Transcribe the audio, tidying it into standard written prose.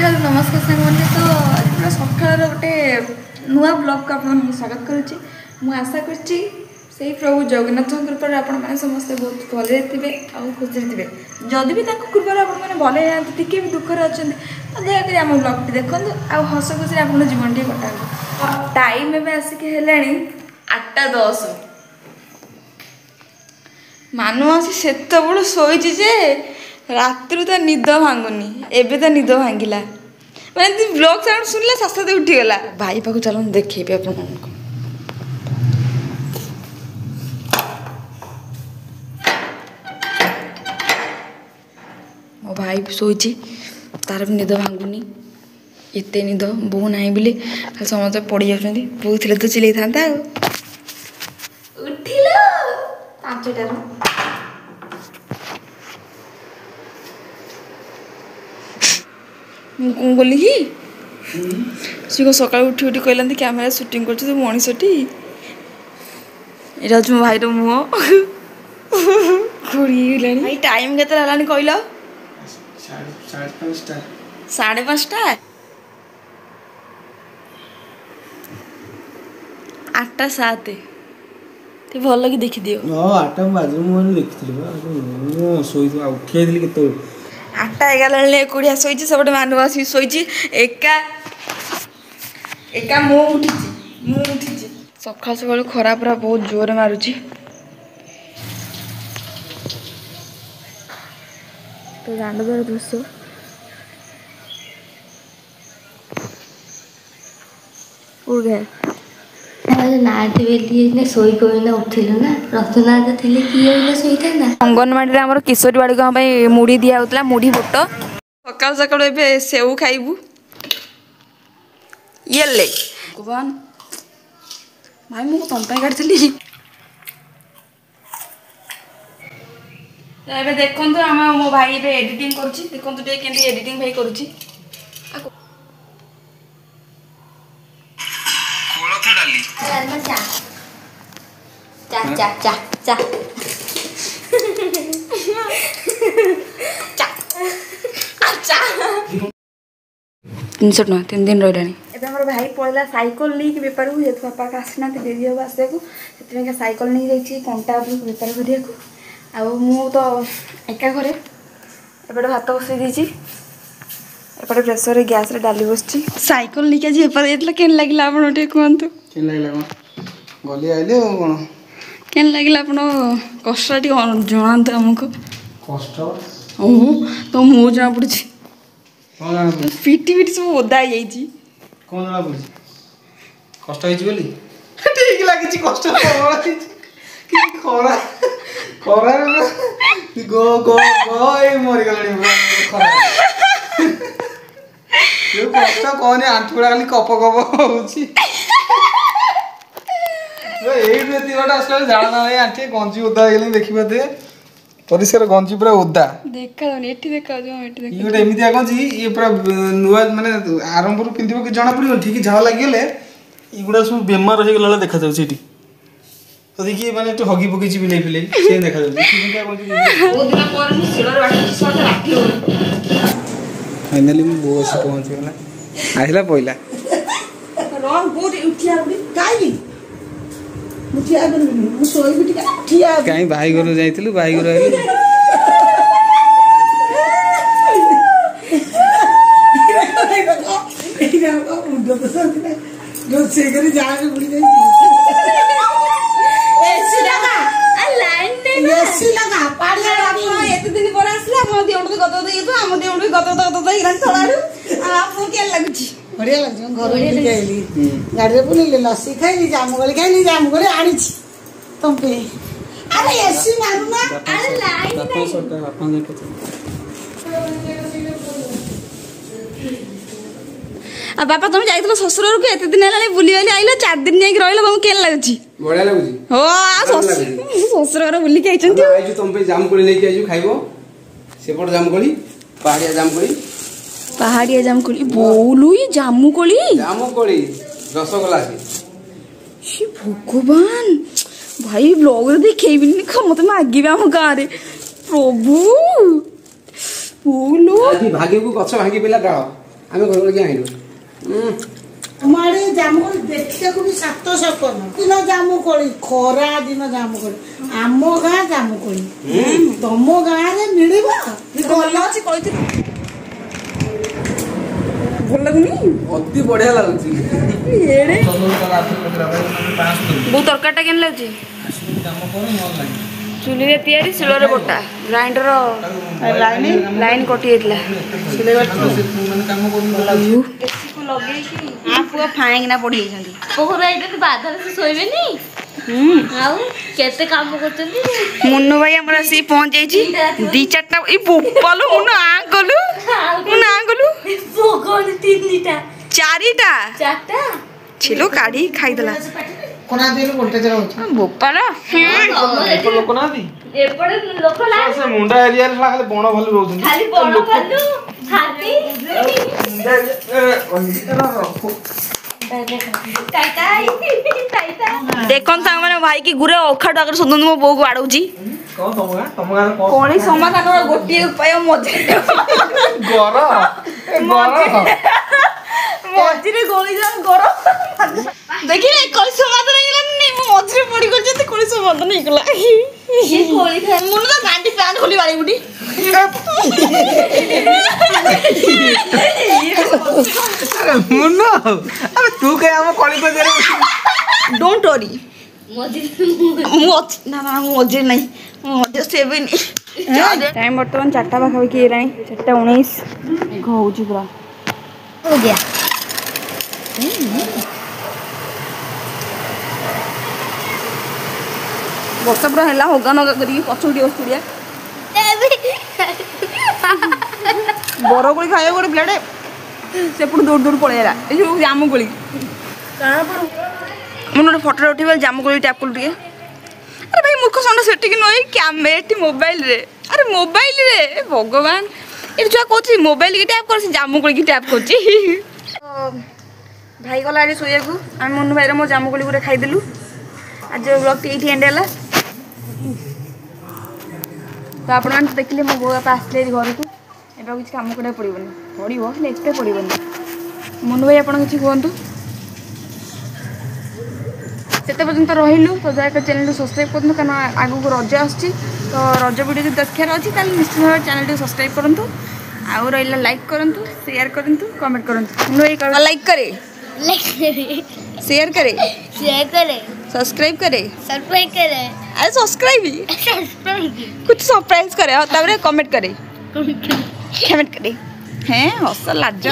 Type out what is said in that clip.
hello नमस्कार सांगने तो आज पूरा सकाल गोटे नुआ ब्लॉग को आप स्वागत करुच्ची मुझे आशा करुच्ची से प्रभु जगन्नाथ कृपा आपण मैंने समस्ते बहुत भले थे और खुशी थे जदि भी कृपा आपने भले टी भी दुखर अच्छा तो दयाकोरी आम ब्लॉग टी देखो आ हस खुशी आप जीवन टे कटा टाइम एवं आसिक है 8:10 मानुसी से शोची जे रात तो निद भांगुनी एबे तो निद भांगिला मैंने ब्लॉग साउंड सुनला साथ उठीगला भाई पाक चलो देखेबी आप मो भाई शोची तार भी निद भांगुनी एते निद बो ना बोली समस्त पड़ जा बो थे तो चिल्लाई था उठिल 5टार कौन बोली कि सी सका उठी उठी कहला कैमेरा शूटिंग कर मनीषटी यहाँ मो भाई मुह घोड़ी टाइम के कहल 5:30 8:07 भल कि देखी दियो 8 बाजू देखी उठे 8:11 कुड़िया शोची सब मानु आस शोची एका एका मुझे सका सका खरा पूरा बहुत जोर मारुची तो दांडर दृश्य अंगनवाड़ी आम किशोरी बाड़ी मुड़ी दिया होता मुड़ी बोट सका सका सेऊ खाइबू ये ले भगवान भाई मुझे तुम काटी देखु आम मो भाई एडिटिंग कर एडिटिंग भाई करुच्ची तीनश टाँह 3 दिन रहा भाई पड़ा सैकल नहीं बेपार को जेहतु बापा का आसना डेरी हम आसा से सैकल नहीं जाइए कंटा बेपार करने मु तो एका घरे एपटे भात बसई देती एपटे प्रेसर गैस डाली बस सैकल नहीं आज बेपार जाइए के लगे आप कहतु गली आइले कौन के लगे आप कष्ट जनातु आमको कष्ट तो मुँह जना पड़ी पिटी पिटी सब ओदा हो जाइए कौन जना पड़ी कष्ट होली ठीक लगी कष्ट खरा खरा गो गो गो मरी गला कष्ट कौन आंठुड़ा खाली कप कप होची जाना आंटी गंजी ओदा देखिए परिष्कार गंजी पूरा ओदा देखा गोटे एमती गंजी ये पूरा नुआ माने आरंभ पिंधि कि जना पड़ो ठीक झाड़ लगे युवा सब बेमार हो गला देखा जाऊँगी तो देखिए मैंने हगी पकई बिले फिले से देखा फाइनाली बो आस पहुँचीगला आसला पहला कहीं भाई घर जाइलु भाई घर बढ़िया लगे घर गाड़ी बुले लस्सी खाई जामुगली खाई जामुगली आनी तुम पे अरे एसी मारूना अरे लाइन बापा तुम जाइल ससुर को एत दिन है बुली आइल 4 दिन जाइक रहिल तुमको केन लागुची बढ़िया लागुची हो ससुर घर बुली के आइछन आइजु तुम पे जामुगली लेके आइजु खाइबो सेपट जामुगली पहाड़िया जामुगली बोलू ये जामुगली रसगोला से भगवान भाई ब्लॉग देखेबी मत मागे आम गाँव प्रभु बोलो भाग्य को गछ भांगी पेला डाल ଆମେ ଘର କି ଆଇଲୁ तुम्हारे जामुकोली देखिया को भी 756 दिन जामुकोली खरा दिन जामुकोली आम गाँ जामुकोली तुम गाँ रे मिलिबा ଭଲ ଅଛି କହିଥିଲି ଭଲ ଲାଗୁନି ଅତି ବଢିଆ ଲାଗୁଛି ଏଡେ ବହୁତ ତରକାରୀଟା କେମିତି ଲାଗୁଛି ଚୁଲିରେ ତିଆରି ଶିଳରେ ବଟା ଗ୍ରାଇଣ୍ଡର ଲାଇନ କଟି ଯାଇଥିଲା ଲଗେଇକି ପୁଅ ଫାଇଁକିନା ପଡି ଯାଇଛନ୍ତି ବାଧାରେ ସେ ଶୋଇବେନି ଆଉ କେତେ କାମ କରୁଛନ୍ତି ମୁନୁ ଭାଇ ଆମର ଆସିକି ପହଞ୍ଚି ଯାଇଛି 2-4ଟା ଏଇ ବୋପାଲୁ ମୁଁ ନା କଲୁ ତିନିଟା 4ଟା 4ଟା ଛିଲୋ କାଢି ଖାଇଦେଲା कोना देनु वोल्टेज रहउछ ବୋପାଲ ଲୋକ ନାହାନ୍ତି ଏପଟେ ଲୋକ ସେ ମୁଣ୍ଡା ଏରିଆରେ ଖାଲି ବଣ ଭାଲୁ ରହୁଛନ୍ତି ଖାଲି ବଣ ଭାଲୁ ହାତୀ ଦେଖନ୍ତୁ ସାଙ୍ଗମାନେ ଭାଇ କି ଗୁରେ ଅଖାଡୁ ଆଗରେ ସଦନ୍ତୁ ମୋ ବୋଉକୁ ଆଡଉଛି କଣ ତମ ଗାଁ କଳି ସମାଧାନର ଗୋଟିଏ ଉପାୟ ମଝିରେ ମଝିରେ ଗୋଳି ଯାଉ ଗର ଦେଖିଲେ କଳି ସମାଧାନ ହେଇଗଲାନି ମୁଁ ମଝିରେ ପଡି କରିଛନ୍ତି କଳି ସମାଧାନ ହେଇଗଲା ମୁଁ ତ ଗାଣ୍ଡି ପ୍ୟାଣ୍ଟ ଖୋଲି ବାড়ি ବୁଟି ମୁନ ଆବେ ତୁ କାଇଁ ଆମ କଳି ବଜାରେ ଡୋଣ୍ଟ ୱରି ମୁଁ ଅଛି ନା ମୁଁ ମଝିରେ ନାହିଁ ମୁଁ ମଝିରେ ସେବେନି ଟାଇମ୍ ବର୍ତ୍ତମାନ 4ଟା ପାଖାପାଖି ହେଇଗଲାଣି 4:19 ମେଘ ହେଉଛି ପୁରା हो गया ବର୍ଷା ପୁରା ହେଲା ହଗା ନଗା କରିକି ପଛକୁ ଟିକେ ବସୁଡ଼ିଆ ବରକୋଳି ଖାଇବାକୁ ଗୋଟେ ପିଲାଟେ ସେପଟୁ ଦୌଡ଼ି ପଳେଇଲା ଏଇ ଯେଉଁ ଜାମୁକୋଳି ମୁଁ ଗୋଟେ ଫଟୋରେ ଉଠେଇବା ଜାମୁକୋଳି ଟ୍ୟାପ୍ କଲୁ ଟିକେ ଆରେ ଭାଇ ମୂର୍ଖ ଷଣ୍ଢ ସେଠିକି ନୁହେଁ ଏଠି ମୋବାଇଲରେ ଆରେ ମୋବାଇଲରେ ଭଗବାନ ଏଠି ଛୁଆ କହୁଛି ମୋବାଇଲ କି ଟ୍ୟାପ୍ କରୁଛି ଜାମୁକୋଳି କି ଟ୍ୟାପ୍ କରୁଛି ଭାଇ ଗଲା ଆଜି ଶୋଇବାକୁ ଆମେ ମନୁ ଭାଇର ମୋ ଜାମୁକୋଳି ଗୋଟେ ଖାଇଦେଲୁ ଆଜି ବ୍ଲଗ୍ଟି ଏଇଠି ଏଣ୍ଡ ହେଲା ତ ଆପଣମାନେ ଦେଖିଲେ ମୋ ବୋଉ ବାପା ଆସିଲେ ଘରକୁ ଏବେ ଆଉ କିଛି କାମ କରିବାକୁ ପଡ଼ିବନି ପଡ଼ିବ ହେଲେ ଏତେ ପଡ଼ିବନି ମନୁ ଭାଇ ଆପଣ କିଛି କୁହନ୍ତୁ ସେତେ ପର୍ଯ୍ୟନ୍ତ ରହିଲୁ ତ ଦୟାକରି ଚ୍ୟାନେଲକୁ ସବସ୍କ୍ରାଇବ୍ କରନ୍ତୁ କାରଣ ଆଗକୁ ରଜ ଆସୁଛି ତ ରଜ ଭିଡ଼ିଓ ଯଦି ଦେଖିବାର ଅଛି ତାହେଲେ ନିଶ୍ଚିତ ଭାବରେ ଚ୍ୟାନେଲଟିକୁ ସବସ୍କ୍ରାଇବ୍ କରନ୍ତୁ ଆଉ ରହିଲା ଲାଇକ୍ କରନ୍ତୁ ସେୟାର କରନ୍ତୁ କमेंट କରନ୍ତୁ ମନୁ ଭାଇ ଲାइक करे शेयर करे सब्सक्राइब करे अरे सब्सक्राइब कुछ सरप्राइज करे और तब कमेंट करे हैं हस लाज